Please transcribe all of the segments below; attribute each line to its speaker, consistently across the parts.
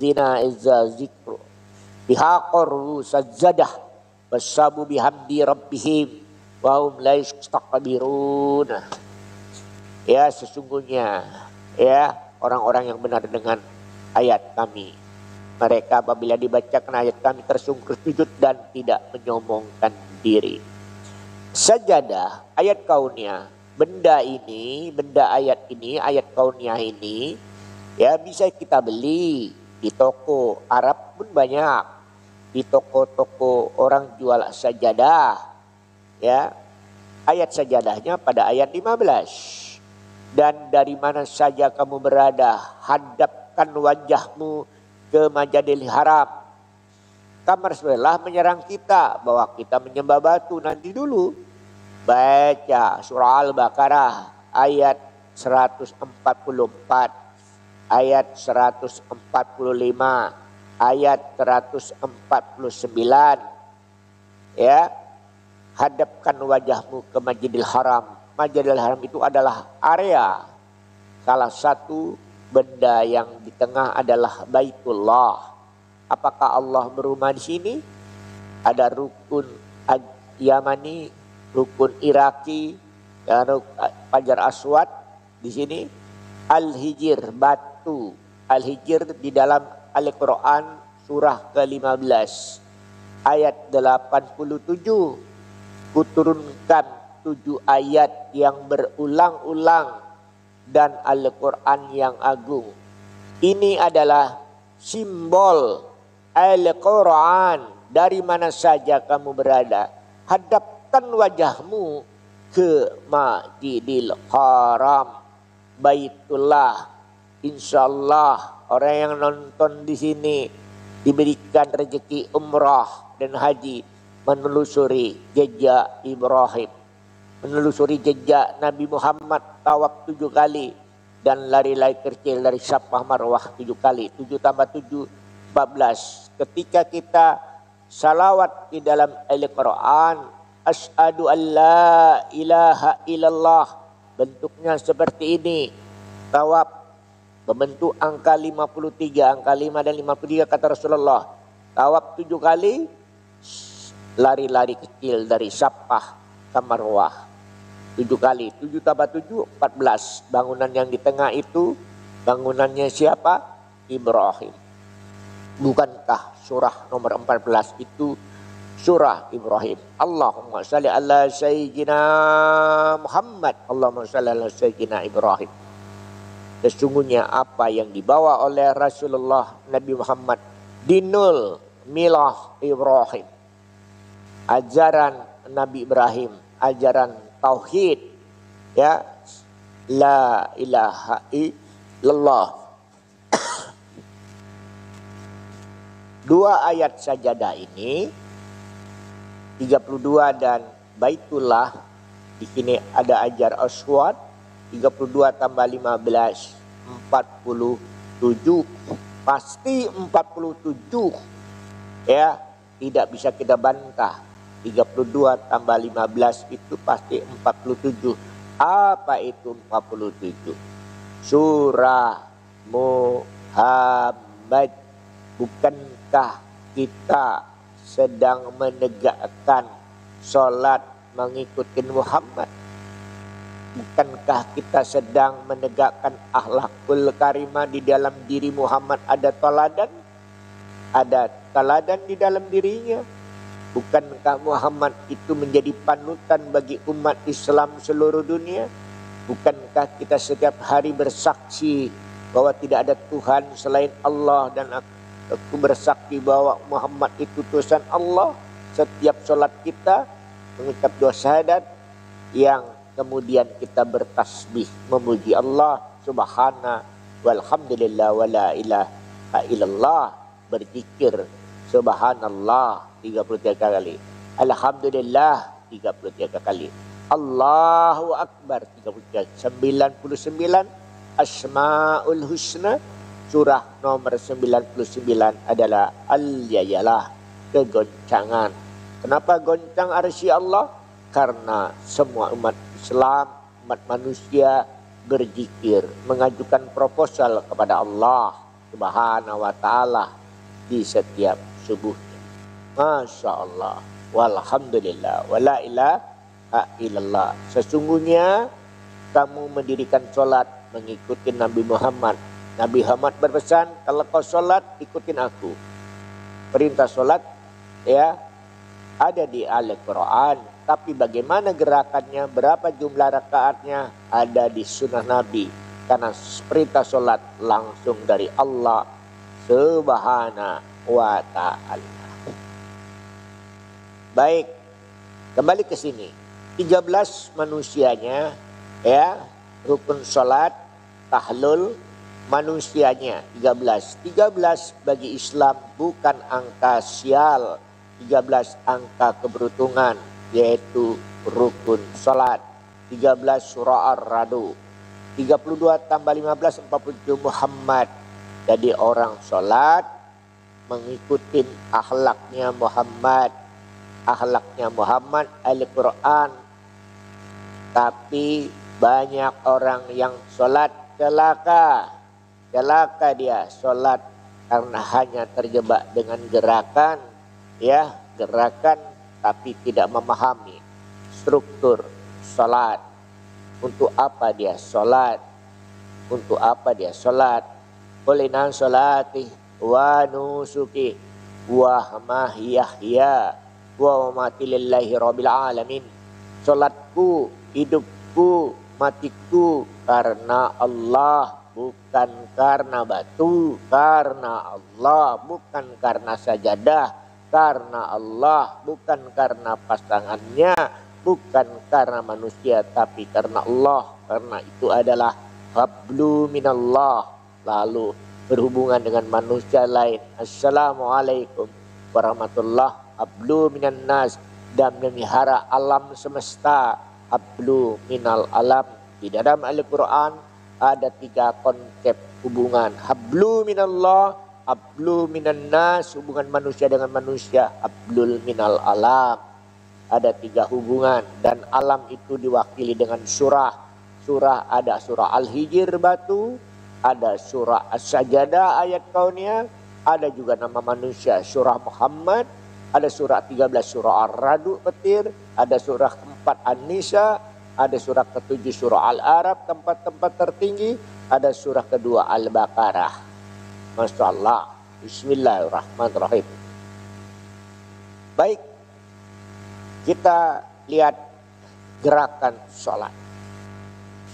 Speaker 1: zina izza zikru bihaqaru sajjadah wasabu bihamdi rabbihim wa hum la yastakbirun. Ya, sesungguhnya ya orang-orang yang benar dengan ayat kami, mereka apabila dibacakan ayat kami tersungkur sujud dan tidak menyombongkan diri. Sajadah ayat kauniyah, benda ayat ini, ayat kauniyah ini ya bisa kita beli di toko Arab pun banyak, di toko-toko orang jual sajadah ya. Ayat sajadahnya pada ayat 15. Dan dari mana saja kamu berada, hadapkan wajahmu ke Masjidil Haram. Kamar sebelah menyerang kita bahwa kita menyembah batu. Nanti dulu baca surah Al-Baqarah ayat 144, ayat 145, ayat 149 ya. Hadapkan wajahmu ke Masjidil Haram. Masjidil Haram itu adalah area, salah satu benda yang di tengah adalah Baitullah. Apakah Allah berumah di sini? Ada rukun Yamani, rukun Iraki, dan Hajar Aswad di sini. Al-Hijr, batu. Al-Hijr di dalam Al-Quran surah ke-15 ayat 87. Kuturunkan 7 ayat yang berulang-ulang dan Al-Quran yang agung. Ini adalah simbol Al-Quran. Dari mana saja kamu berada, hadapkan wajahmu ke Masjidil Haram, Baitullah. Insyaallah orang yang nonton di sini diberikan rezeki umrah dan haji, menelusuri jejak Ibrahim, menelusuri jejak Nabi Muhammad, tawaf 7 kali dan lari-lari kecil dari Safa Marwah 7 kali. 7 tambah 7 14. Ketika kita salawat di dalam Al-Quran, asyhadu an la ilaha illallah, bentuknya seperti ini. Tawaf berbentuk angka 53, angka 5 dan 53 kata Rasulullah. Tawaf 7 kali, lari-lari kecil dari Safa ke Marwah 7 kali. 7 tambah 7 14. Bangunan yang di tengah itu bangunannya siapa? Ibrahim. Bukankah surah nomor 14 itu surah Ibrahim? Allahumma shalli ala sayyidina Muhammad, Allahumma shalli ala sayyidina Ibrahim. Sesungguhnya apa yang dibawa oleh Rasulullah Nabi Muhammad, dinul milah Ibrahim, ajaran Nabi Ibrahim, ajaran tauhid ya, la ilaha illallah. 2 ayat sajadah ini 32 dan Baitullah, di sini ada Hajar Aswad 32 tambah 15 47, pasti 47 ya, tidak bisa kita bantah. 32 tambah 15 itu pasti 47. Apa itu 47? Surah Muhammad. Bukankah kita sedang menegakkan sholat mengikuti Muhammad? Bukankah kita sedang menegakkan akhlakul karimah di dalam diri Muhammad? Ada teladan di dalam dirinya. Bukankah Muhammad itu menjadi panutan bagi umat Islam seluruh dunia? Bukankah kita setiap hari bersaksi bahwa tidak ada Tuhan selain Allah, dan aku bersaksi bahwa Muhammad itu utusan Allah? Setiap sholat kita mengucap 2 syahadat, yang kemudian kita bertasbih memuji Allah subhana walhamdulillah wala ilaha illallah, berzikir subhanallah 33 kali, alhamdulillah 33 kali, Allahu akbar 33, 99 asmaul husna. Surah nomor 99 adalah al-yayalah, kegoncangan. Kenapa goncang arsy Allah? Karena semua umat Islam, umat manusia berzikir, mengajukan proposal kepada Allah. Subhanahu wa ta'ala di setiap subuhnya. Masya Allah, walhamdulillah, wala ilaha illallah. Sesungguhnya kamu mendirikan sholat mengikuti Nabi Muhammad. Nabi Muhammad berpesan, kalau kau sholat ikutin aku. Perintah sholat ya ada di Al-Quran, tapi bagaimana gerakannya, berapa jumlah rakaatnya ada di sunnah Nabi. Karena perintah sholat langsung dari Allah Subhanahu wa ta'ala. Baik, kembali ke sini. 13 manusianya ya, rukun sholat, tahlul, manusianya 13. 13 bagi Islam bukan angka sial, 13 angka keberuntungan, yaitu rukun sholat. 13 surah Ar-Ra'd, 32 tambah 15 47 Muhammad. Jadi orang sholat mengikuti akhlaknya Muhammad. Akhlaknya Muhammad Al-Quran. Tapi banyak orang yang sholat celaka. Celaka dia sholat karena hanya terjebak dengan gerakan. Ya, gerakan tapi tidak memahami struktur sholat. Untuk apa dia sholat? Untuk apa dia sholat? Qulina sholati wa nusuki wa mahyaya wa mamati lillahi rabbil alamin. Sholatku, hidupku, matiku karena Allah, bukan karena batu. Karena Allah, bukan karena sajadah. Karena Allah, bukan karena pasangannya, bukan karena manusia, tapi karena Allah. Karena itu adalah hablu minallah. Lalu berhubungan dengan manusia lain. Assalamualaikum warahmatullahi. Hablu minan nas, dan memelihara alam semesta. Hablu minal alam. Di dalam Al-Quran ada 3 konsep hubungan. Hablu minallah, hablu minan nas, hubungan manusia dengan manusia. Hablul minal alam. Ada 3 hubungan, dan alam itu diwakili dengan surah. Surah ada surah Al-Hijr batu, ada surah As-Sajadah ayat kauniyah, ada juga nama manusia surah Muhammad, ada surah 13 surah Ar-Ra'd petir, ada surah 4 An-Nisa, ada surah ke-7 surah Al-Arab tempat-tempat tertinggi, ada surah kedua Al-Baqarah. Masya Allah. Bismillahirrahmanirrahim. Baik, kita lihat gerakan sholat.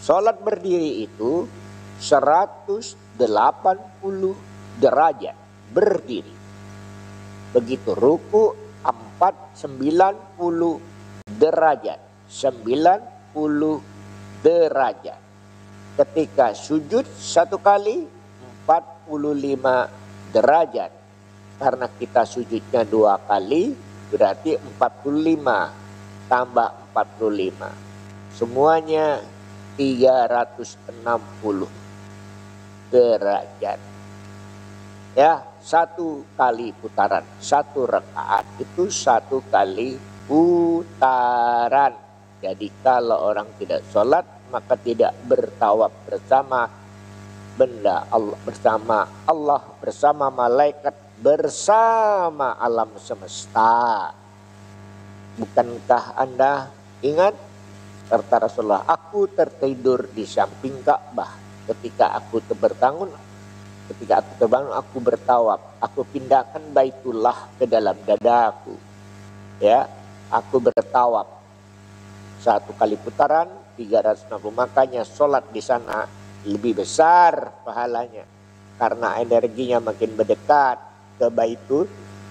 Speaker 1: Sholat berdiri itu 180 derajat berdiri. Begitu ruku 90 derajat. 90 derajat. Ketika sujud 1 kali 45 derajat. Karena kita sujudnya 2 kali, berarti 45 tambah 45. Semuanya 360 derajat. Ya, 1 kali putaran, 1 rakaat itu 1 kali putaran. Jadi kalau orang tidak sholat maka tidak bertawaf bersama benda Allah, bersama malaikat, bersama alam semesta. Bukankah Anda ingat kata Rasulullah, aku tertidur di samping Ka'bah. Ketika aku terbangun, aku bertawaf. Aku pindahkan Baitullah ke dalam dadaku. Ya, aku bertawaf 1 kali putaran 360. Makanya sholat di sana lebih besar pahalanya, karena energinya makin mendekat ke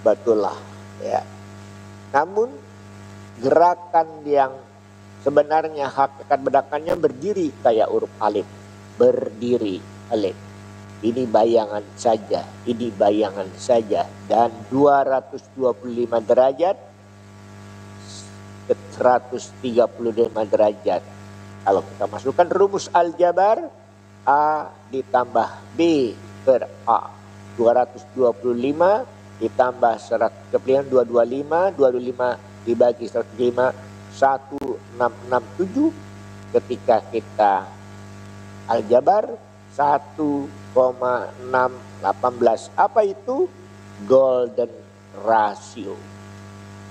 Speaker 1: Baitullah. Ya. Namun gerakan yang sebenarnya hakikat gerakannya berdiri kayak huruf alif. Berdiri alif. Ini bayangan saja. Ini bayangan saja. Dan 225 derajat. 135 derajat. Kalau kita masukkan rumus aljabar, A ditambah B per A. 225 ditambah 225 dibagi 105, 1667. Ketika kita aljabar 1,6 18. Apa itu? Golden ratio.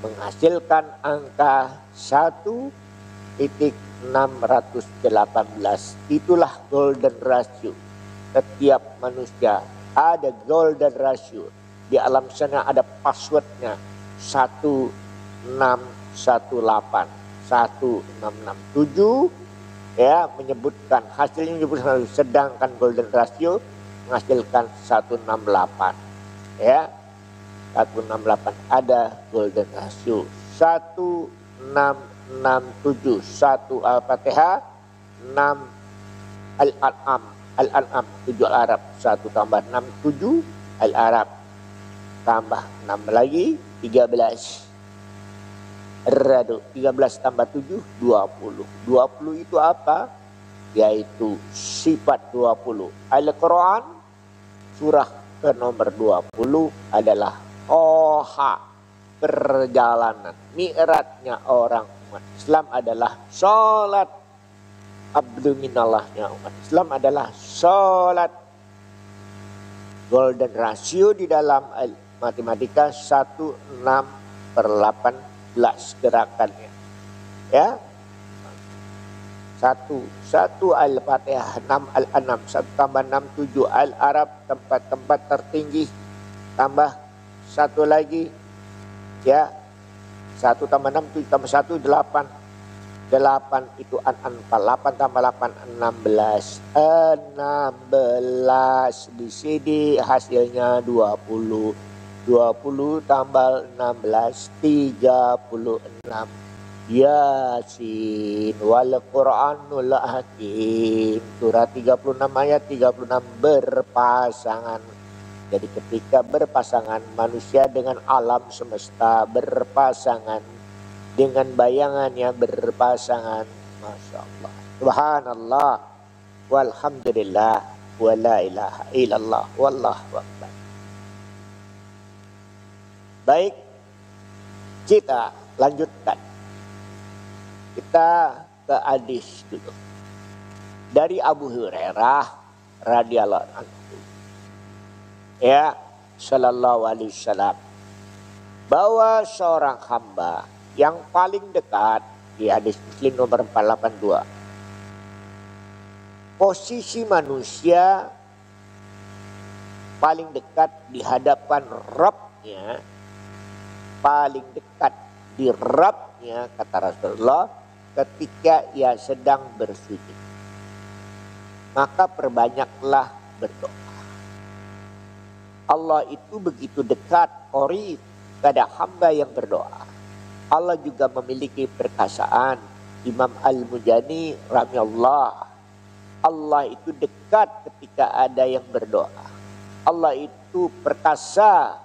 Speaker 1: Menghasilkan angka 1,618. Itulah golden ratio. Setiap manusia ada golden ratio. Di alam sana ada passwordnya 1618, 1667, ya, menyebutkan hasilnya menyebutkan, sedangkan golden ratio menghasilkan 168, ya, 168 ada golden ratio. 1667, 1 Al-Fatihah, 6 Al-An'am, 7 Al-Arab, 1 tambah 6 7 Al-Arab, tambah 6 lagi 13. Radu 13 tambah 7 20. 20 itu apa? Yaitu sifat 20. Al-Quran surah ke nomor 20 adalah Toha, perjalanan. Mi'rajnya orang umat Islam adalah sholat. Abdu minallahnya umat Islam adalah sholat. Golden ratio di dalam matematika 16/18 gerakannya, ya. 1 Al-Fatihah, 6 Al-An'am, 1 tambah 6 7 Al-Arab, tempat-tempat tertinggi, tambah 1 lagi, ya. 1 tambah 6 7 tambah 1 8. 8 itu An-Anfal, 8 tambah 8 16. 16 di sini hasilnya 20. 20 tambah 16 36. Yasin wal Qur'anul Hakim, surah 36 ayat 36 berpasangan. Jadi ketika berpasangan manusia dengan alam semesta, berpasangan dengan bayangannya, berpasangan. Masya Allah, subhanallah, walhamdulillah, wa la ilaha illallah, wallahu akbar. Baik, kita lanjutkan. Kita ke hadis dulu. Dari Abu Hurairah radhiyallahu anhu, ya, sallallahu alaihi wasallam, bahwa seorang hamba yang paling dekat, di hadis Muslim nomor 482, posisi manusia paling dekat di hadapan Rabbnya, paling dekat di Rabbnya, kata Rasulullah, ketika ia sedang bersujud. Maka perbanyaklah berdoa. Allah itu begitu dekat, qarib, pada hamba yang berdoa. Allah juga memiliki perkasaan. Imam Al-Mujani rahimahullah, Allah itu dekat ketika ada yang berdoa. Allah itu perkasa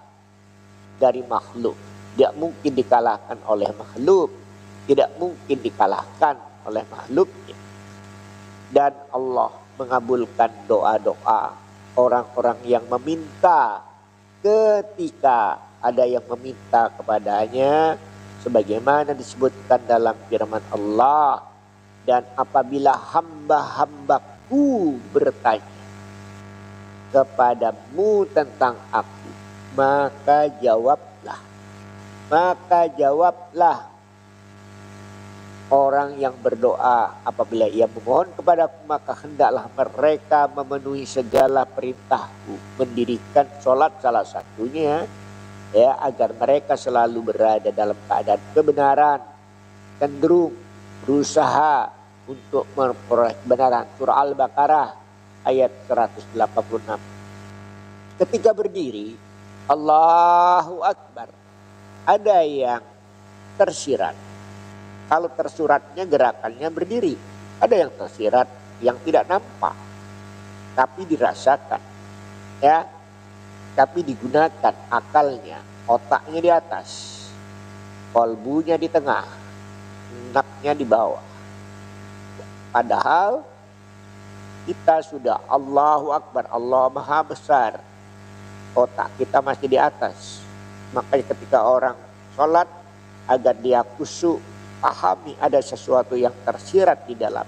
Speaker 1: dari makhluk. Tidak mungkin dikalahkan oleh makhluk. Tidak mungkin dikalahkan oleh makhluknya. Dan Allah mengabulkan doa-doa orang-orang yang meminta ketika ada yang meminta kepadanya, sebagaimana disebutkan dalam firman Allah, dan apabila hamba-hambaku bertanya kepadamu tentang aku, maka jawablah orang yang berdoa, apabila ia memohon kepadaku, maka hendaklah mereka memenuhi segala perintahku, mendirikan sholat salah satunya, ya, agar mereka selalu berada dalam keadaan kebenaran, cenderung berusaha untuk memperoleh kebenaran. Surah Al-Baqarah ayat 186. Ketika berdiri, Allahu Akbar, ada yang tersirat. Kalau tersuratnya gerakannya berdiri. Ada yang tersirat yang tidak nampak, tapi dirasakan, ya, tapi digunakan akalnya, otaknya di atas, kolbunya di tengah, naknya di bawah. Padahal kita sudah Allahu Akbar, Allah Maha Besar, otak kita masih di atas. Makanya ketika orang sholat, agar dia khusyuk, pahami ada sesuatu yang tersirat di dalam.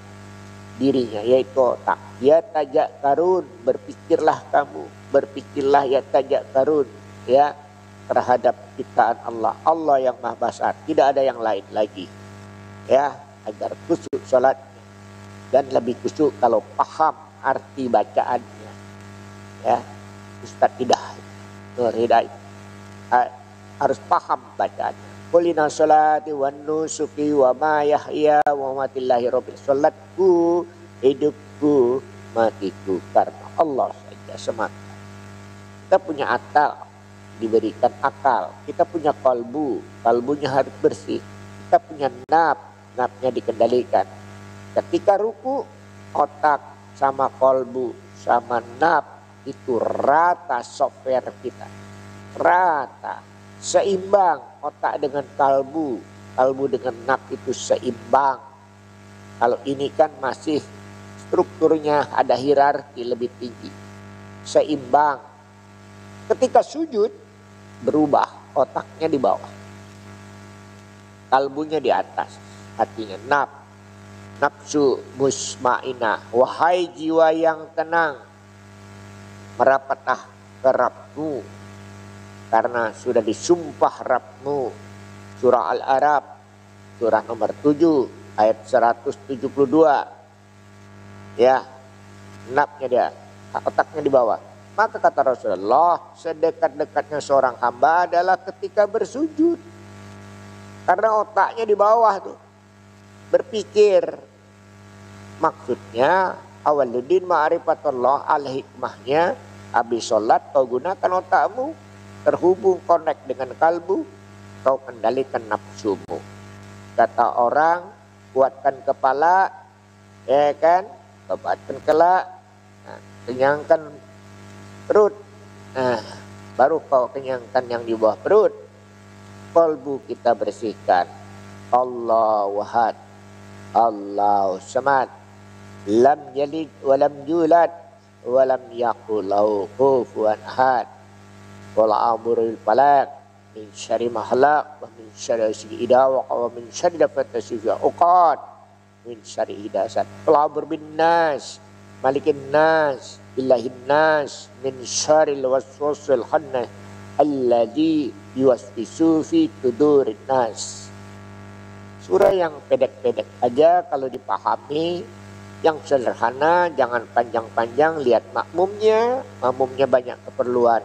Speaker 1: dirinya, yaitu otak. Ya tajakkarun, berpikirlah kamu, berpikirlah ya tajakkarun, ya, terhadap ciptaan Allah. Allah yang Maha Besar, tidak ada yang lain lagi. Ya, agar khusyuk salatnya dan lebih khusyuk kalau paham arti bacaannya. Ya, Ustaz Hidayat, Nur Hidayat, harus paham bacaannya. Qulina sholati wan nusuki wa ma yahya wa matillahi rabbil. Salatku, hidupku, matiku karena Allah saja semata. Kita punya akal, diberikan akal. Kita punya kalbu, kalbunya harus bersih. Kita punya napnya dikendalikan. Ketika ruku, otak sama kalbu sama naf itu rata software kita. Rata. Seimbang otak dengan kalbu dengan naf itu seimbang. Kalau ini kan masih strukturnya ada hierarki lebih tinggi. Seimbang. Ketika sujud berubah, otaknya di bawah, kalbunya di atas, hatinya nafsu musmainah. Wahai jiwa yang tenang, merapatlah ke Rabbmu, karena sudah disumpah Rabbmu. Surah Al-A'raf, surah nomor 7, ayat 172. Ya, nafnya dia, otaknya di bawah. Maka kata Rasulullah, sedekat-dekatnya seorang hamba adalah ketika bersujud. Karena otaknya di bawah tuh, berpikir. Maksudnya, awaluddin ma'rifatullah, al-hikmahnya, habis sholat kau gunakan otakmu, terhubung connect dengan kalbu, kau kendalikan nafsumu. Kata orang, kuatkan kepala, ya kan, kuatkan kelak, nah, kenyangkan perut, nah, baru kau kenyangkan yang di bawah perut. Kalbu kita bersihkan. Allahu Ahad, Allahu Samad, lam yalid walam yulad walam yakul lahu kufuwan ahad. Wala amuril falak min syarri ma khalaq wa min syarri ghasiqin wa min syarri naffatsati fil 'uqad min syarri hidasat. Wala amur bin nas malikin nas billahin nas min syarril waswasil khannas alladzi yuwaswisu fi sudurin nas. Surah yang pendek-pendek aja kalau dipahami, yang sederhana, jangan panjang-panjang. Lihat makmumnya banyak keperluan.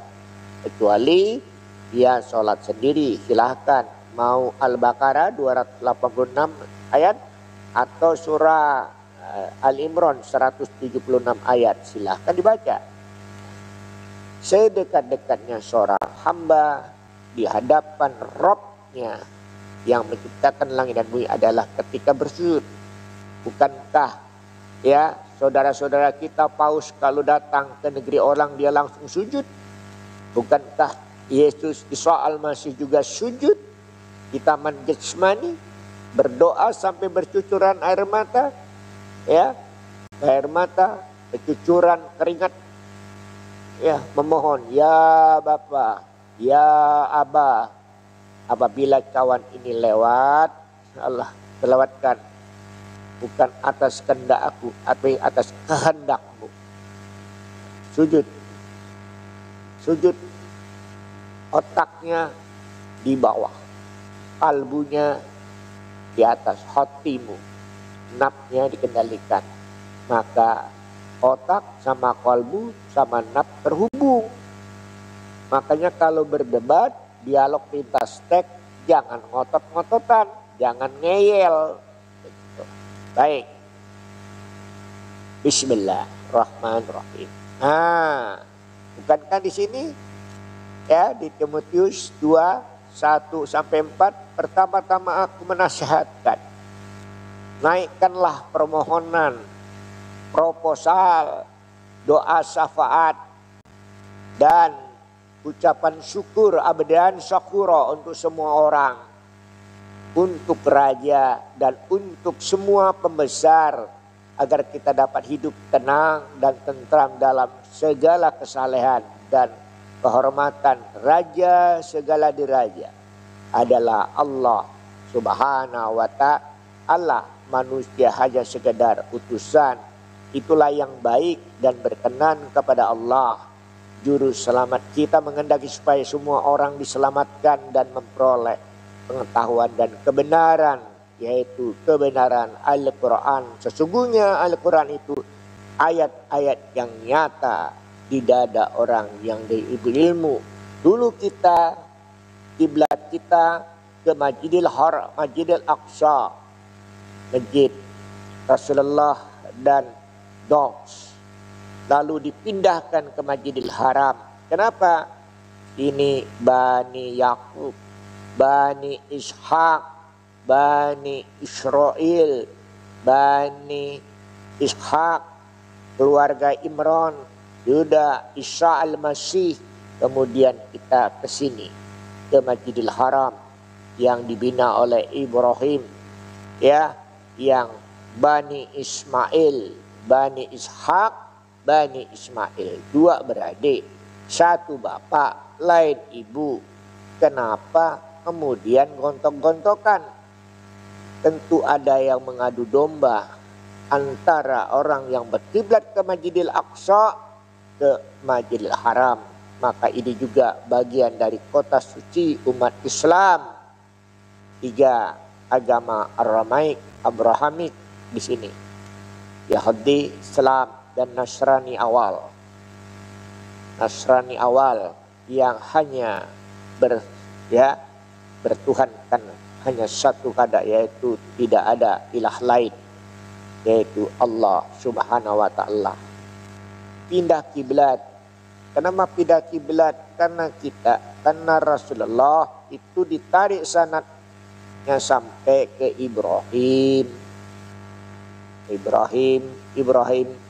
Speaker 1: Kecuali dia sholat sendiri, silahkan. Mau Al-Baqarah 286 ayat atau surah Al-Imran 176 ayat, silahkan dibaca. Sedekat-dekatnya seorang hamba di hadapan Rabb-nya yang menciptakan langit dan bumi adalah ketika bersujud. Bukankah ya saudara-saudara kita paus kalau datang ke negeri orang dia langsung sujud? Bukankah Yesus Isa Al-Masih juga sujud di Taman Getsemani, berdoa sampai bercucuran air mata, ya, air mata, bercucuran keringat, ya, memohon, ya Bapa, ya Aba, apabila cawan ini lewat, Allah selawatkan, bukan atas kehendak aku, tapi atas kehendakmu. Sujud. Sujud, otaknya di bawah, kalbunya di atas, hatimu, nafnya dikendalikan. Maka otak sama kalbu sama naf terhubung. Makanya kalau berdebat, dialog lintas teks, jangan ngotot-ngototan, jangan ngeyel. Baik. Bismillahirrahmanirrahim. Bukankah di sini ya di Timotius 2:1-4, pertama-tama aku menasihatkan, naikkanlah permohonan, proposal, doa syafaat dan ucapan syukur abdan syakura untuk semua orang, untuk raja dan untuk semua pembesar, agar kita dapat hidup tenang dan tentram dalam segala kesalehan dan kehormatan. Raja segala diraja adalah Allah Subhanahu wa ta'ala. Manusia hanya sekedar utusan itulah yang baik dan berkenan kepada Allah. Juru selamat kita mengendaki supaya semua orang diselamatkan dan memperoleh pengetahuan dan kebenaran, yaitu kebenaran Al-Quran. Sesungguhnya Al-Quran itu ayat-ayat yang nyata di dada orang yang berilmu. Dulu kita, kiblat kita ke Masjidil Haram, Masjidil Aqsa, Masjid Rasulullah dan Doks. Lalu dipindahkan ke Masjidil Haram. Kenapa? Ini Bani Yakub, Bani Ishaq, Bani Israel, Bani Ishaq, keluarga Imran, Yuda, Isa al-Masih. Kemudian kita ke sini, ke Masjidil Haram yang dibina oleh Ibrahim, ya, yang Bani Ismail, Bani Ishaq, Bani Ismail, dua beradik, satu bapak, lain ibu. Kenapa kemudian gontok-gontokan? Tentu ada yang mengadu domba antara orang yang berkiblat ke Masjidil Aqsa ke Masjidil Haram. Maka ini juga bagian dari kota suci umat Islam. Tiga agama Abrahamik di sini, Yahudi, Islam, dan Nasrani awal. Nasrani awal yang hanya bertuhankan hanya satu kada, yaitu tidak ada ilah lain, yaitu Allah Subhanahu wa ta'ala. Pindah kiblat. Kenapa pindah kiblat? Karena Rasulullah itu ditarik sanadnya sampai ke Ibrahim,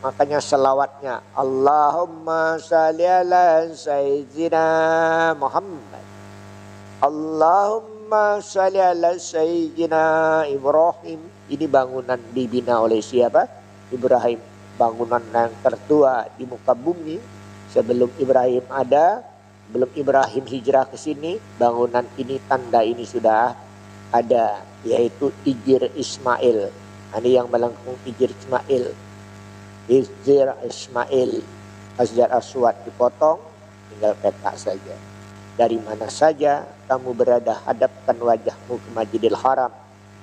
Speaker 1: makanya selawatnya Allahumma shalli ala sayyidina Muhammad, Allahumma shalli ala sayyidina Ibrahim. Ini bangunan dibina oleh siapa? Ibrahim. Bangunan yang tertua di muka bumi. Sebelum Ibrahim ada, belum Ibrahim hijrah ke sini, bangunan ini, tanda ini sudah ada, yaitu Hijr Ismail. Ini yang melengkung Hijr Ismail. Hijr Ismail. Hajar Aswad dipotong, tinggal petak saja. Dari mana saja kamu berada, hadapkan wajahmu ke Masjidil Haram.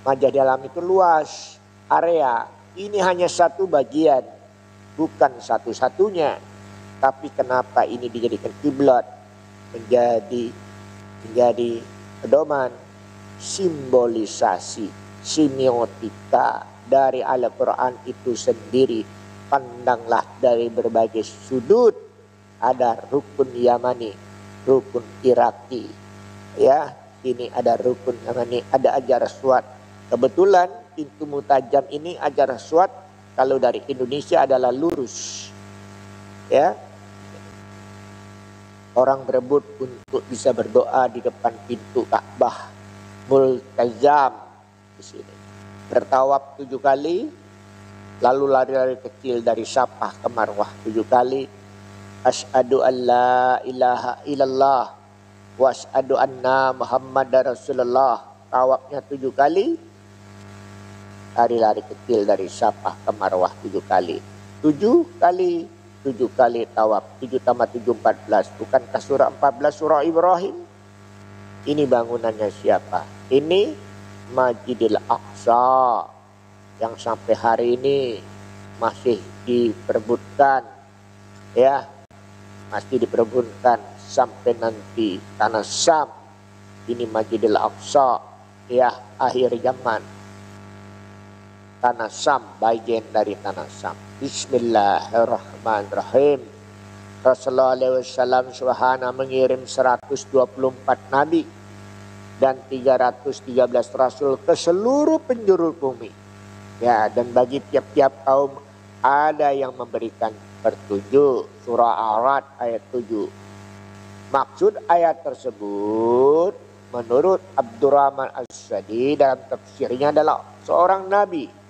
Speaker 1: Masjidil Haram itu luas area. Ini hanya satu bagian, bukan satu-satunya. Tapi kenapa ini dijadikan kiblat, menjadi pedoman, simbolisasi, semiotika dari Al-Quran itu sendiri. Pandanglah dari berbagai sudut. Ada rukun Yamani, rukun Iraki, ya, ini ada rukun Yamani, ada Hajar Aswad. Kebetulan pintu mutajam ini Hajar Aswad kalau dari Indonesia adalah lurus, ya. Orang berebut untuk bisa berdoa di depan pintu Ka'bah multazam di sini. Bertawaf 7 kali, lalu lari-lari kecil dari Safah ke Marwah 7 kali. Asyhadu an la ilaha illallah wa asyhadu anna Muhammadar Rasulullah. Tawafnya 7 kali, lari-lari kecil dari Safah ke Marwah 7 kali. 7 kali tawaf. 7 tambah 7 14. Bukankah surah 14 surah Ibrahim? Ini bangunannya siapa? Ini Masjidil Aqsa yang sampai hari ini masih diperebutkan, ya, masih diperebutkan sampai nanti tanah Syam. Ini Masjidil Aqsa, ya, akhir zaman. Tanah Syam, bagian dari tanah Syam. Bismillahirrahmanirrahim. Rasulullah SAW subhanahu mengirim 124 nabi dan 313 rasul ke seluruh penjuru bumi. Ya, dan bagi tiap-tiap kaum ada yang memberikan petunjuk. Surah Al-Ra'd ayat 7. Maksud ayat tersebut menurut Abdurrahman As-Sadi dalam tafsirnya adalah seorang nabi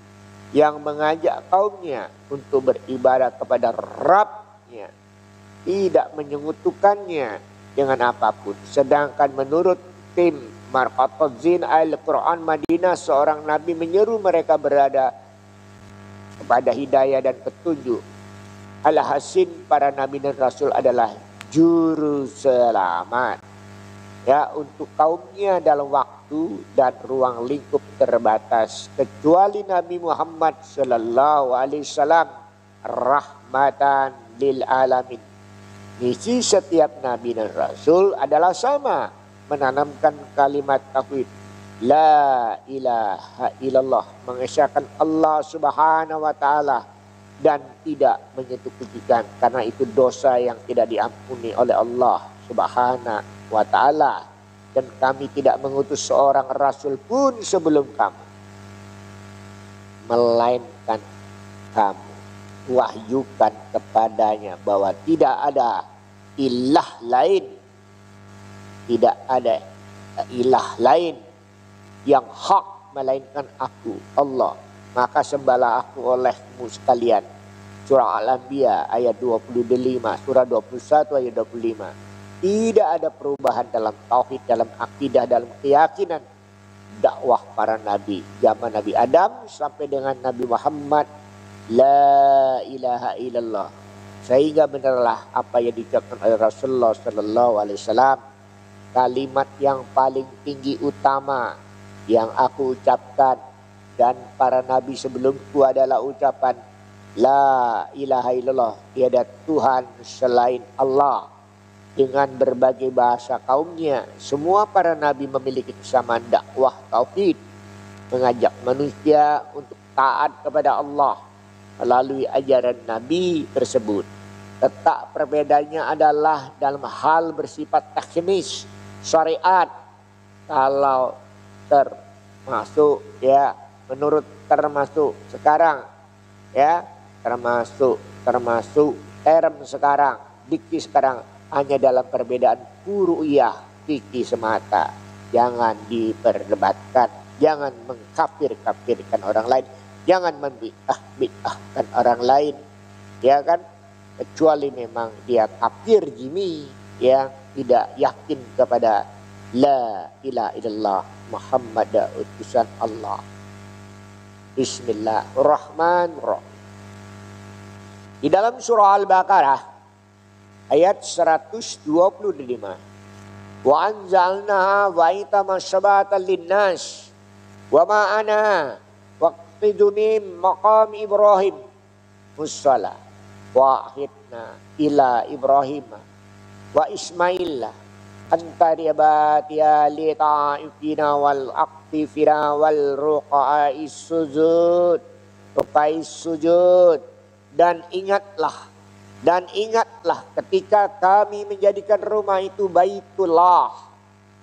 Speaker 1: yang mengajak kaumnya untuk beribadah kepada Rabbnya, tidak menyekutukannya dengan apapun. Sedangkan menurut tim Marqatazin Al-Quran Madinah, seorang nabi menyeru mereka berada kepada hidayah dan petunjuk. Alhasil para nabi dan rasul adalah juru selamat ya untuk kaumnya dalam waktu dan ruang lingkup terbatas, kecuali Nabi Muhammad sallallahu alaihi wasallam rahmatan lil alamin. Misi setiap nabi dan rasul adalah sama, menanamkan kalimat tauhid la ilaha illallah, mengesahkan Allah subhanahu wa ta'ala dan tidak menyentuh kesyirikan, karena itu dosa yang tidak diampuni oleh Allah subhanahu wa ta'ala. Dan kami tidak mengutus seorang rasul pun sebelum kamu, melainkan kamu wahyukan kepadanya bahwa tidak ada ilah lain, tidak ada ilah lain yang hak melainkan aku Allah, maka sembahlah aku olehmu sekalian. Surah Al-Anbiya ayat 25, surah 21 ayat 25. Tidak ada perubahan dalam tauhid, dalam akidah, dalam keyakinan dakwah para nabi, zaman Nabi Adam sampai dengan Nabi Muhammad, la ilaha illallah. Sehingga benarlah apa yang diucapkan oleh Rasulullah sallallahu alaihi wasallam, kalimat yang paling tinggi utama yang aku ucapkan dan para nabi sebelumku adalah ucapan la ilaha illallah, tiada Tuhan selain Allah. Dengan berbagai bahasa kaumnya, semua para nabi memiliki kesamaan dakwah tauhid, mengajak manusia untuk taat kepada Allah melalui ajaran nabi tersebut. Letak perbedaannya adalah dalam hal bersifat teknis syariat. Kalau termasuk ya, menurut termasuk sekarang ya, termasuk term sekarang, diksi sekarang hanya dalam perbedaan furu'iyah fikih semata. Jangan diperdebatkan, jangan mengkafir-kafirkan orang lain, jangan membid'ah-bid'ahkan orang lain, ya kan? Kecuali memang dia kafir jimi yang tidak yakin kepada la ilaha illallah Muhammad utusan Allah. Bismillahirrahmanirrahim. Di dalam surah Al-Baqarah ayat 125. Wa anzalna wa itama syabatan linnas wa ma'ana waqtidu min maqam Ibrahim musalla wa akhidna ila Ibrahim wa Ismail antariyabatiya li ta'ifina wal aqtifina wal ruqa'is sujud. Dan ingatlah ketika kami menjadikan rumah itu Baitullah,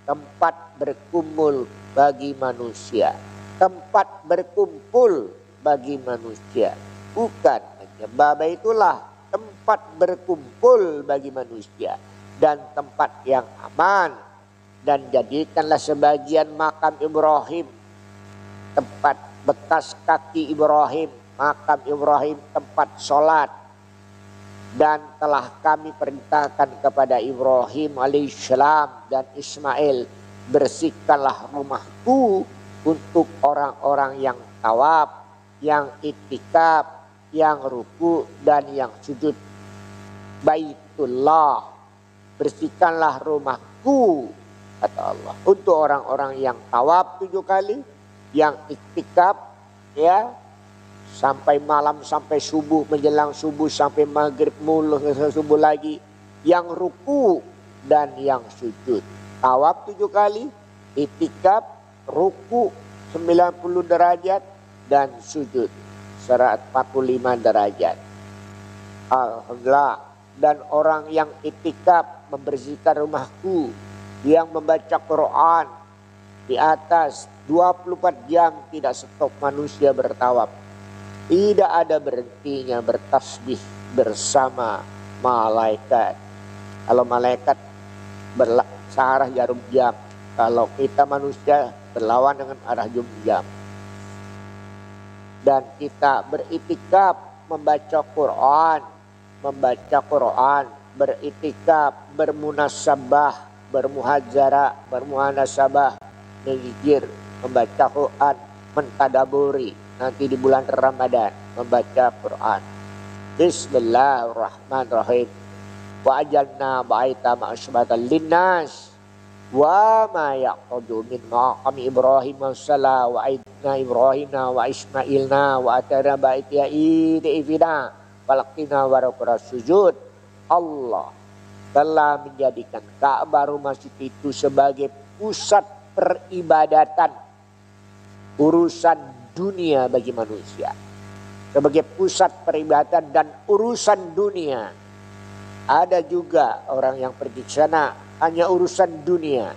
Speaker 1: tempat berkumpul bagi manusia. Tempat berkumpul bagi manusia. Bukan hanya Baitullah, tempat berkumpul bagi manusia. Dan tempat yang aman. Dan jadikanlah sebagian makam Ibrahim, tempat bekas kaki Ibrahim, makam Ibrahim tempat sholat. Dan telah kami perintahkan kepada Ibrahim alaihissalam dan Ismail, bersihkanlah rumahku untuk orang-orang yang tawaf, yang itikaf, yang ruku dan yang sujud. Baitullah, bersihkanlah rumahku, kata Allah, untuk orang-orang yang tawaf 7 kali, yang itikaf ya sampai malam, sampai subuh, menjelang subuh sampai maghrib mulu subuh lagi, yang ruku dan yang sujud. Tawaf 7 kali, itikaf, ruku 90 derajat dan sujud 145 derajat. Alhamdulillah. Dan orang yang itikaf membersihkan rumahku, yang membaca Quran di atas 24 jam tidak stop manusia bertawaf. Tidak ada berhentinya bertasbih bersama malaikat. Kalau malaikat searah jarum jam, kalau kita manusia berlawan dengan arah jarum jam. Dan kita beritikaf membaca Quran, beritikaf, bermunasabah, bermuhadzarah, bermuhanasabah, mengikir, membaca Quran, mentadaburi. nanti di bulan Ramadan membaca Quran. Bismillahirrahmanirrahim. Wa ajalna ba'ita ma'asybatan linnas wa ma yaqtadu min maqami Ibrahim salah wa aidna Ibrahimna wa Ismailna wa atana ba'itya idifina falaqina wa sujud. Allah telah menjadikan Ka'bah rumah suci itu sebagai pusat peribadatan urusan dunia bagi manusia, sebagai pusat peribadatan dan urusan dunia. Ada juga orang yang pergi ke sana hanya urusan dunia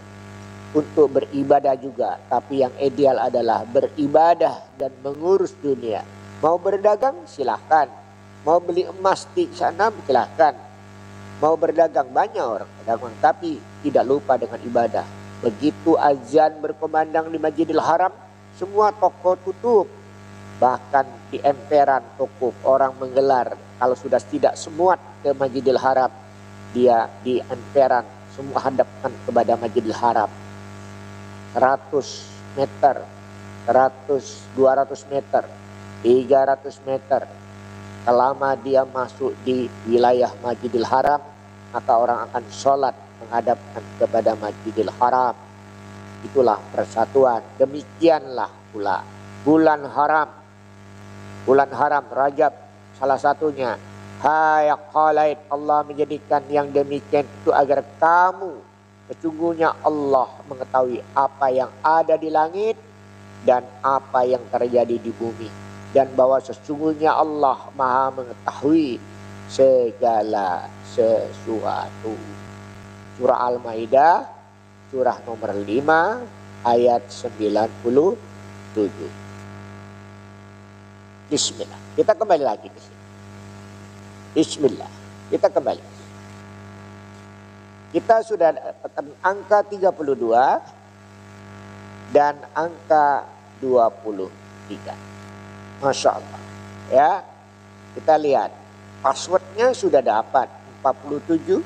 Speaker 1: untuk beribadah juga, tapi yang ideal adalah beribadah dan mengurus dunia. Mau berdagang silahkan, mau beli emas di sana silahkan, mau berdagang banyak orang berdagang, tapi tidak lupa dengan ibadah. Begitu azan berkumandang di Masjidil Haram, semua toko tutup. Bahkan di emperan toko orang menggelar, kalau sudah tidak semuat ke Masjidil Haram, dia di emperan semua hadapkan kepada Masjidil Haram. 100 meter, 200 meter, 300 meter. Selama dia masuk di wilayah Masjidil Haram, maka orang akan sholat menghadapkan kepada Masjidil Haram. Itulah persatuan. Demikianlah pula bulan haram. Bulan haram Rajab salah satunya. Hayaqalaid, Allah menjadikan yang demikian itu agar kamu, sesungguhnya Allah mengetahui apa yang ada di langit dan apa yang terjadi di bumi, dan bahwa sesungguhnya Allah Maha mengetahui segala sesuatu. Surah Al-Maidah, surah nomor 5 ayat 97. Bismillah. Kita kembali lagi ke sini. Bismillah. Kita kembali. Kita sudah dapatkan angka 32 dan angka 23. Masya Allah. Ya, kita lihat. Passwordnya sudah dapat. 47,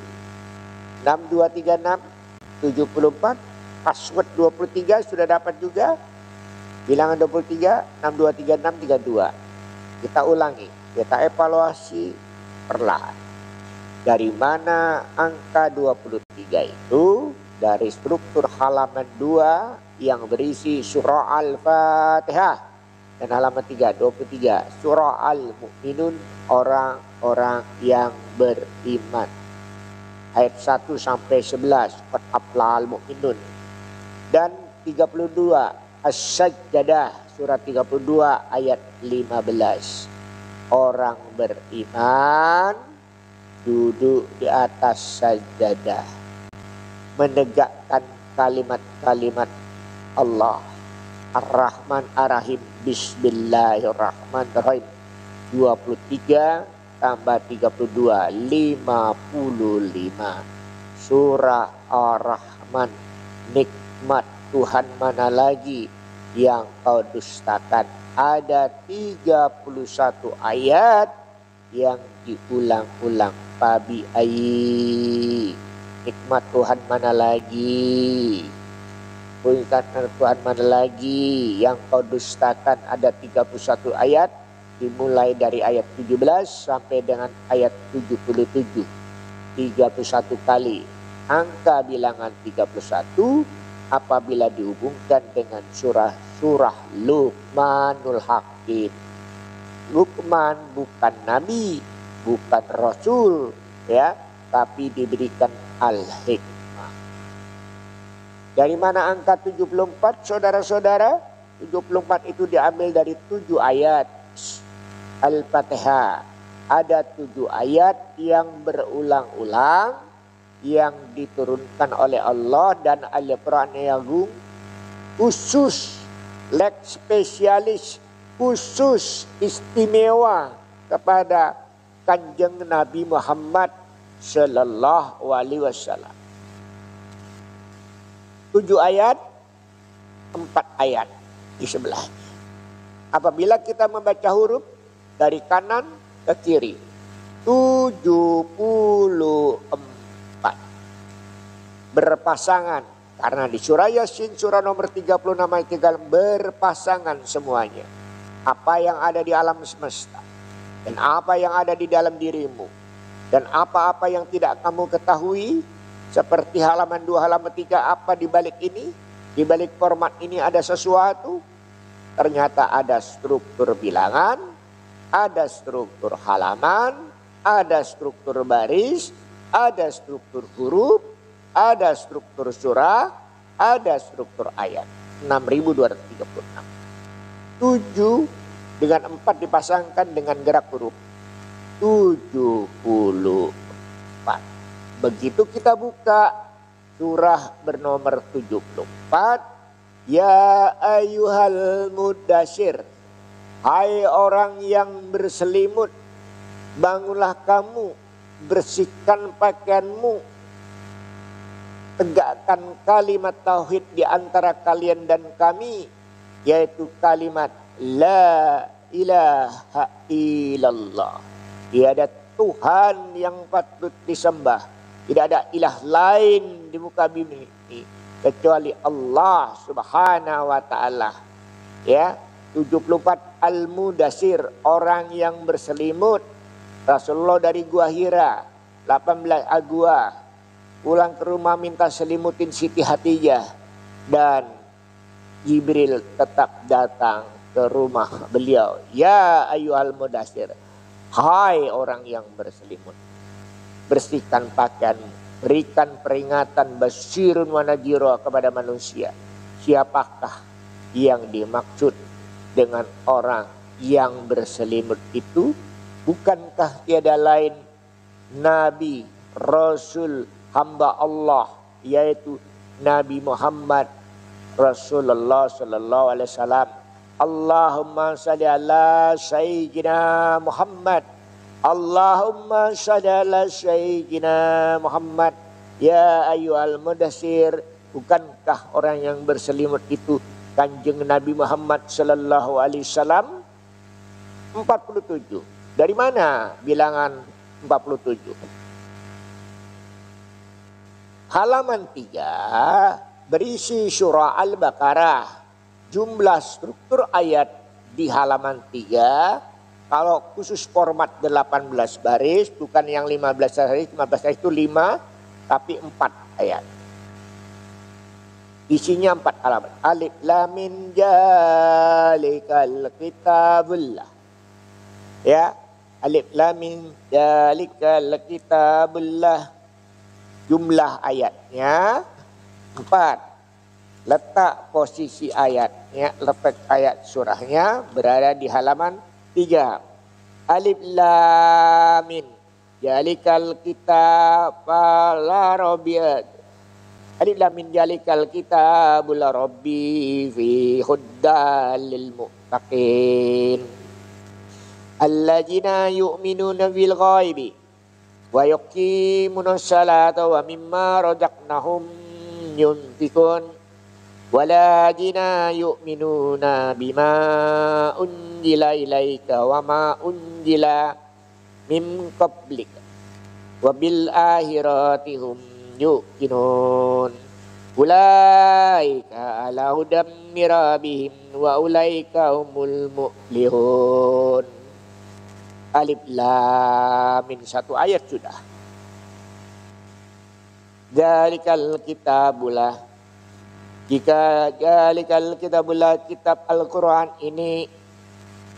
Speaker 1: 6236, 74. Password 23 sudah dapat juga. Bilangan 23, 6236, 32. Kita ulangi. Kita evaluasi perlahan. Dari mana angka 23 itu? Dari struktur halaman 2 yang berisi surah Al-Fatihah. Dan halaman 3, 23. Surah Al-Mu'minun, orang-orang yang beriman. Ayat 1 sampai 11. Qad aflahal mu'minun. Dan 32. As-Sajdah. Surat 32 ayat 15. Orang beriman duduk di atas sajadah, menegakkan kalimat-kalimat Allah. Ar-Rahman Ar-Rahim. Bismillahirrahmanirrahim. 23 tambah 32, 55. Surah Ar-Rahman. Nikmat Tuhan mana lagi yang kau dustakan? Ada 31 ayat yang diulang-ulang. Fabi ayyi, nikmat Tuhan mana lagi? Nikmat Tuhan mana lagi yang kau dustakan? Ada 31 ayat, dimulai dari ayat 17 sampai dengan ayat 77. 31 kali. Angka bilangan 31 apabila dihubungkan dengan surah Luqmanul Hakim. Luqman bukan nabi, bukan rasul, ya, tapi diberikan al-hikmah. Dari mana angka 74, saudara-saudara? 74 itu diambil dari 7 ayat Al-Fatihah. Ada 7 ayat yang berulang-ulang yang diturunkan oleh Allah dan Al-Quran yang khusus, leg spesialis, khusus istimewa kepada Kanjeng Nabi Muhammad Sallallahu Alaihi Wasallam. 7 ayat, 4 ayat di sebelahnya. Apabila kita membaca huruf dari kanan ke kiri, 74 berpasangan. Karena di surah Yasin surah nomor 36 ayat 3 berpasangan semuanya. apa yang ada di alam semesta dan apa yang ada di dalam dirimu dan apa-apa yang tidak kamu ketahui, seperti halaman 2, halaman 3, apa di balik ini? Di balik format ini ada sesuatu. Ternyata ada struktur bilangan, ada struktur halaman, ada struktur baris, ada struktur huruf, ada struktur surah, ada struktur ayat. 6.236. 7 dengan 4 dipasangkan dengan gerak huruf. 74. Begitu kita buka surah bernomor 74. Ya ayyuhal mudasyir. Hai orang yang berselimut, bangunlah kamu, bersihkan pakaianmu, tegakkan kalimat tauhid di antara kalian dan kami, yaitu kalimat la ilaha illallah. Tiada Tuhan yang patut disembah, tidak ada ilah lain di muka bumi ini kecuali Allah Subhanahu wa taala. Ya, 74 Al-Mudasyir, orang yang berselimut. Rasulullah dari Gua Hira, 18 Agua, pulang ke rumah minta selimutin Siti Hatijah, dan Jibril tetap datang ke rumah beliau. Ya ayyuhal mudasyir, hai orang yang berselimut, bersihkan pakaian, berikan peringatan basyirun wa nadhira kepada manusia. Siapakah yang dimaksud dengan orang yang berselimut itu? Bukankah tiada lain Nabi, Rasul, hamba Allah, yaitu Nabi Muhammad Rasulullah sallallahu alaihi wasallam. Allahumma salli ala sayyidina Muhammad. Allahumma salli ala sayyidina Muhammad. Ya ayyuhal mudasyir. Bukankah orang yang berselimut itu Kanjeng Nabi Muhammad sallallahu alaihi wasallam? 47. Dari mana bilangan 47? Halaman 3 berisi surah Al-Baqarah. Jumlah struktur ayat di halaman 3, kalau khusus format 18 baris, bukan yang 15 baris, 15 baris itu 5, tapi 4 ayat. Isinya 4 halaman. Alif lam mim zalikal kitabullah. Ya, alif lam mim zalikal kitabullah. Jumlah ayatnya 4. Letak posisi ayatnya, letak ayat surahnya berada di halaman 3. Alif lam mim zalikal kitab la rabbiyat. Alif lam mim zalikal kitabul rabbi fi huddal lil muttaqin alladzina yu'minuna bil ghaibi wa yuqimuna sholata wa mimma razaqnahum yunfikun waladzina yu'minuna bima unzila ilaika wa ma unzila min qablik wa bil akhirati hum yuqinun ulaika ala hudam mir rabbihim wa ulaika humul muflihun. Alif lam mim, 1 ayat sudah. Dzalikal kitabulah, jika dzalikal kitabulah, kitab Al-Quran ini,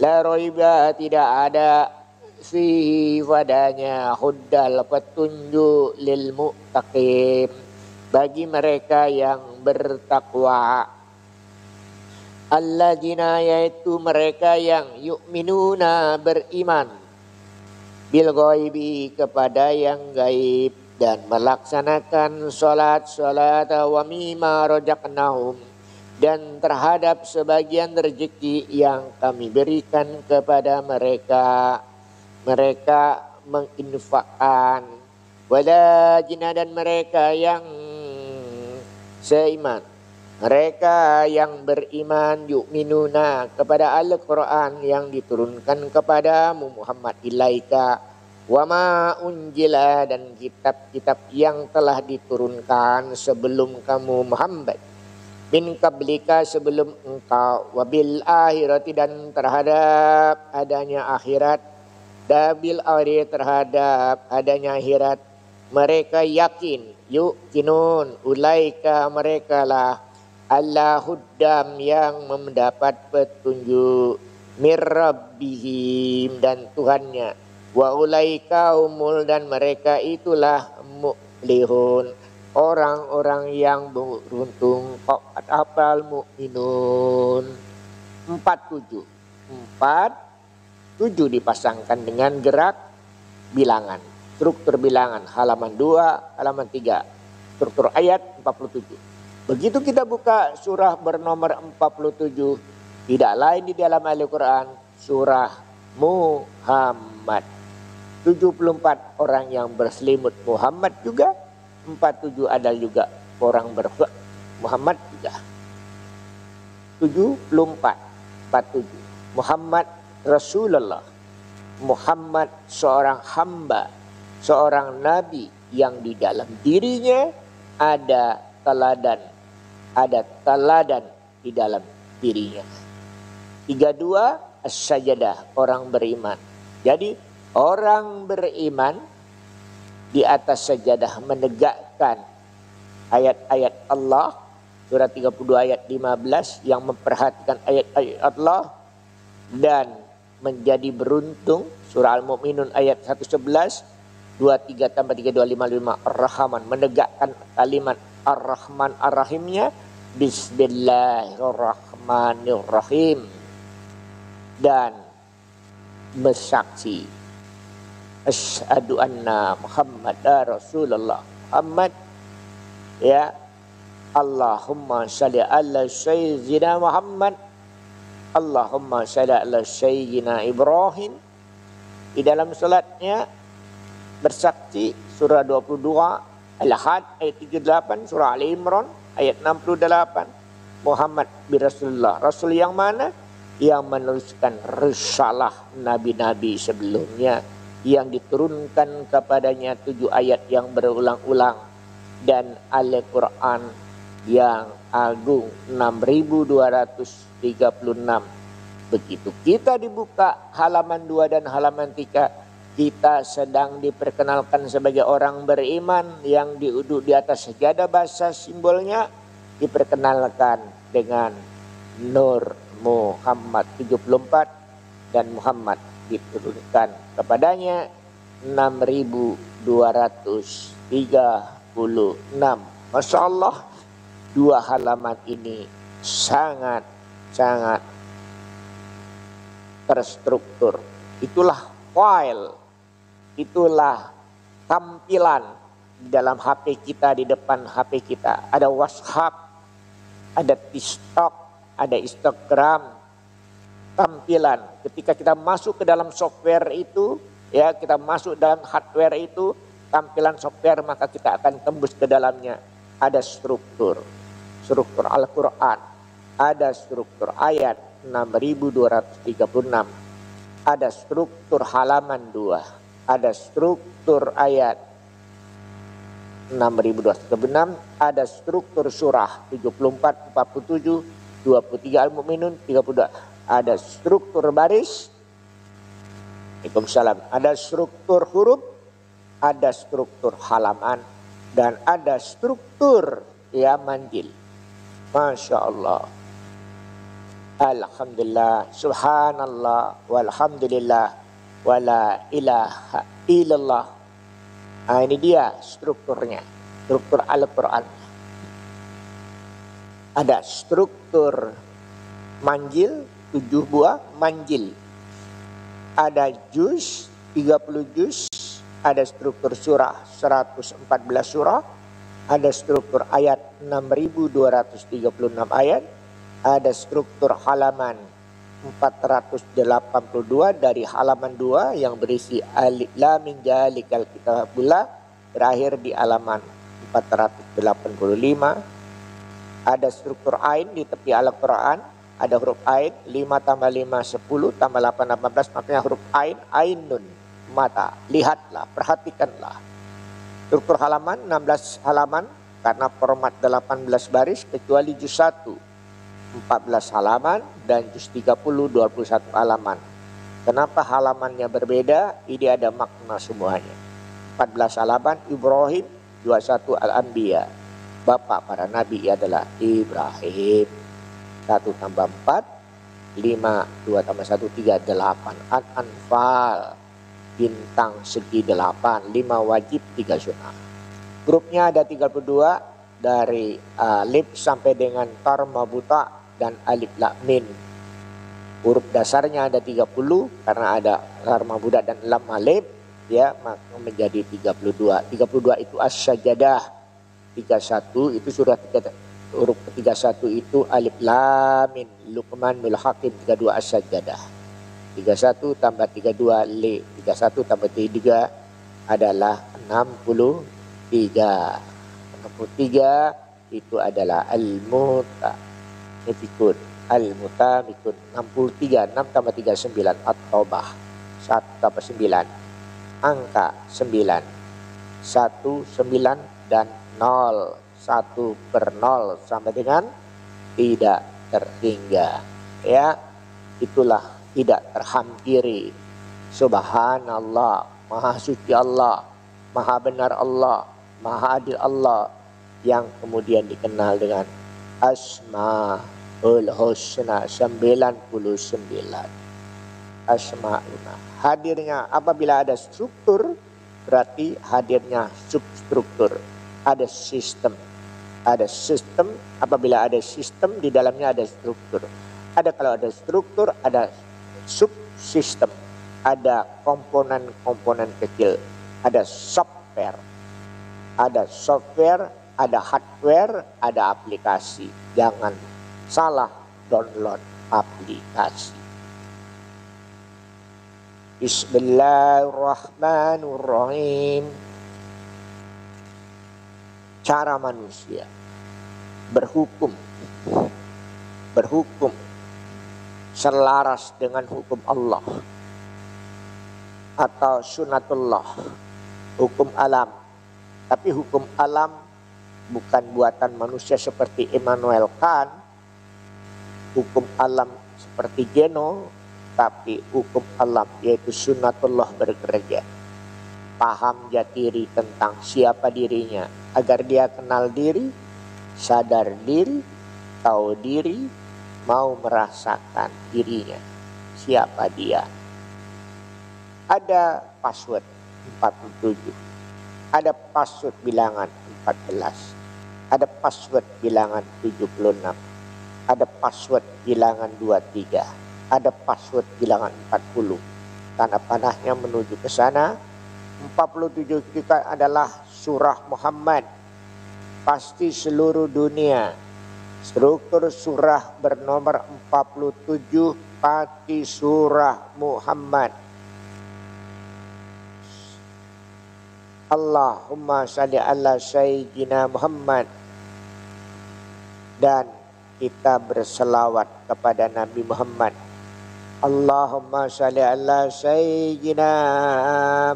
Speaker 1: la raiba, tidak ada fihi padanya, huddal, petunjuk, lil muttaqin, bagi mereka yang bertakwa. Alladzina, yaitu mereka yang yu'minuna, beriman, bil ghaibi, kepada yang gaib, dan melaksanakan salat wa mimma razaqnahum, dan terhadap sebagian rezeki yang kami berikan kepada mereka. Mereka menginfakkan. Waladzina, dan mereka yang seiman, mereka yang beriman, yu'minuna, kepada Al-Quran yang diturunkan kepadamu Muhammad, ilaika, wa ma unjila, dan kitab-kitab yang telah diturunkan sebelum kamu Muhammad, min qablika sebelum engkau, wabil akhirati dan terhadap adanya akhirat, dabil akhirati terhadap adanya akhirat, mereka yakin, yuqinun, ulaika mereka lah Allahudam yang mendapat petunjuk, mirrabbihim dan Tuhannya, wa ulaika umul dan mereka itulah mu'lihun, orang-orang yang beruntung. Qad afal mu'minun. 47 dipasangkan dengan gerak bilangan, struktur bilangan halaman 2, halaman 3, struktur ayat 47. Begitu kita buka surah bernomor 47, tidak lain di dalam Al-Quran, surah Muhammad. 74 orang yang berselimut Muhammad juga, 47 ada juga orang Muhammad juga. 74, 47. Muhammad Rasulullah. Muhammad seorang hamba, seorang nabi yang di dalam dirinya ada teladan di dalam dirinya. 32 as-sajadah, orang beriman. Jadi orang beriman di atas sajadah menegakkan ayat-ayat Allah, surah 32 ayat 15 yang memperhatikan ayat-ayat Allah dan menjadi beruntung, surah Al-Mu'minun ayat 111, 23 tambah 3 255 Ar-Rahman, menegakkan kalimat Ar-Rahman Ar-Rahimnya, Bismillahirrahmanirrahim, dan bersaksi asyhadu anna Muhammadar Rasulullah. Muhammad, ya, Allahumma shalli ala sayyidina Muhammad, Allahumma shalli ala sayyidina Ibrahim. Di dalam salatnya bersaksi, surah 22 Al-Had ayat 38, surah Ali Imran ayat 68. Muhammad bin Rasulullah, Rasul yang mana? Yang meneruskan risalah nabi-nabi sebelumnya, yang diturunkan kepadanya 7 ayat yang berulang-ulang, dan Al-Quran yang agung 6236. Begitu kita dibuka halaman 2 dan halaman 3, kita sedang diperkenalkan sebagai orang beriman yang duduk di atas sajadah, bahasa simbolnya diperkenalkan dengan Nur Muhammad 74, dan Muhammad diturunkan kepadanya 6236. Masya Allah, 2 halaman ini sangat terstruktur. Itulah file, itulah tampilan di dalam HP kita, di depan HP kita. Ada WhatsApp, ada TikTok, ada Instagram. Tampilan ketika kita masuk ke dalam software itu, ya, kita masuk dalam hardware itu, tampilan software, maka kita akan tembus ke dalamnya. Ada struktur Al-Quran, ada struktur ayat 6236, ada struktur halaman 2, ada struktur ayat 6236, ada struktur surah 74, 47, 23 Al-Mu'minun, 32, ada struktur baris, Waalaikumsalam, ada struktur huruf, ada struktur halaman, dan ada struktur ya manjil. Masya Allah, alhamdulillah, subhanallah, walhamdulillah, wala ilaha illallah. Nah, ini dia strukturnya, struktur Al-Quran. Ada struktur manjil, 7 buah manjil. Ada juz, 30 juz. Ada struktur surah, 114 surah. Ada struktur ayat, 6236 ayat. Ada struktur halaman, 482 dari halaman 2 yang berisi alif lam mim zalikal kitabullah, berakhir di halaman 485. Ada struktur ain di tepi Al-Quran, ada huruf ain, 5 tambah 5 10 tambah 8 18, makanya huruf ain, ainun, mata, lihatlah, perhatikanlah. Struktur halaman, 16 halaman, karena format 18 baris kecuali juz 1 14 halaman dan juz 30 21 halaman. Kenapa halamannya berbeda? Ini ada makna semuanya. 14 halaman Ibrahim, 21 Al-Anbiya. Bapak para nabi adalah Ibrahim. 1 tambah 4 5, 2 tambah 1 3 8. Al-Anfal, bintang segi 8, 5 wajib 3 sunnah. Grupnya ada 32 dari alif sampai dengan tar mabuta dan alif lam mim. Huruf dasarnya ada 30 karena ada tar mabuta dan lam alif, ya, maka menjadi 32. 32 itu as-sajadah. 31 itu surah 3, huruf ke-31 itu alif lam mim. Luqmanul Hakim 32 as-sajadah. 31 tambah 32 li. 31 tambah 3 adalah 63. 63 itu adalah al-mutafikun. Al-mutamikun 63. 6 tambah 3 9. At-Taubah 1 tambah 9. Angka 9. 1 9 dan 0. 1 per 0 sama dengan tidak terhingga. Ya, itulah tidak terhampiri. Subhanallah, maha suci Allah, maha benar Allah, maha adil Allah, yang kemudian dikenal dengan Asmaul Husna 99. Asma'una. Hadirnya apabila ada struktur, berarti hadirnya substruktur. Ada sistem. Ada sistem, apabila ada sistem di dalamnya ada struktur. Ada, kalau ada struktur ada subsistem. Ada komponen-komponen kecil. Ada software. Ada software, ada hardware, ada aplikasi. Jangan salah download aplikasi. Bismillahirrahmanirrahim. Cara manusia berhukum selaras dengan hukum Allah atau sunatullah, hukum alam. Tapi hukum alam bukan buatan manusia seperti Immanuel Kant, hukum alam seperti Geno, tapi hukum alam yaitu sunatullah bekerja. Paham jati diri tentang siapa dirinya, agar dia kenal diri, sadar diri, tahu diri, mau merasakan dirinya, siapa dia. Ada password 47, ada password bilangan 14, ada password bilangan 76, ada password bilangan 23, ada password bilangan 40. Tanda panahnya menuju ke sana. 47 kita adalah surah Muhammad. Pasti seluruh dunia. Struktur surah bernomor 47 pasti surah Muhammad. Allahumma shalli ala sayyidina Muhammad. Dan kita berselawat kepada Nabi Muhammad. Allahumma shalli ala sayyidina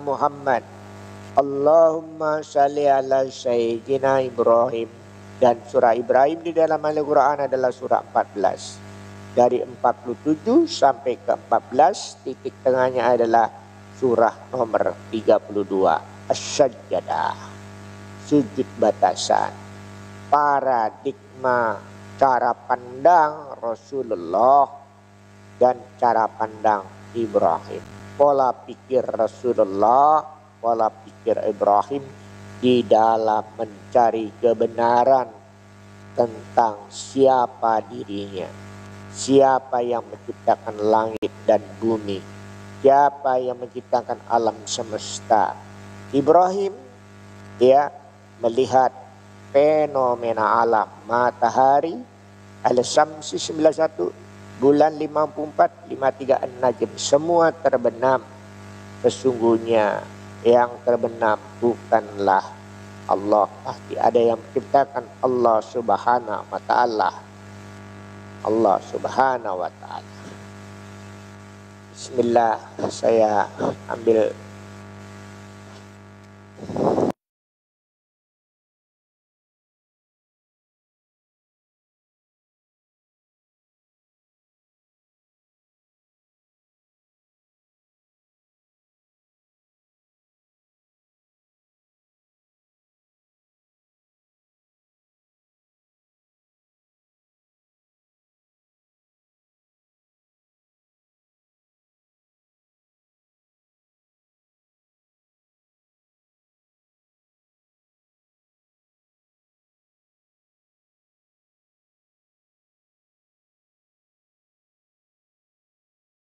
Speaker 1: Muhammad. Allahumma shalli ala sayyidina Ibrahim. Dan surah Ibrahim di dalam Al-Quran adalah surah 14. Dari 47 sampai ke 14, titik tengahnya adalah surah nomor 32. As-Sajdah. Sujud batasan. Paradigma cara pandang Rasulullah dan cara pandang Ibrahim. Pola pikir Rasulullah, pola pikir Ibrahim di dalam mencari kebenaran tentang siapa dirinya. Siapa yang menciptakan langit dan bumi. Siapa yang menciptakan alam semesta. Ibrahim, dia melihat fenomena alam. Matahari, al-Samsi 91. Bulan 54, 53 An-Najm, semua terbenam. Sesungguhnya yang terbenam bukanlah Allah, pasti ada yang menciptakan, Allah subhanahu wa ta'ala. Allah subhanahu wa ta'ala. Bismillah, saya ambil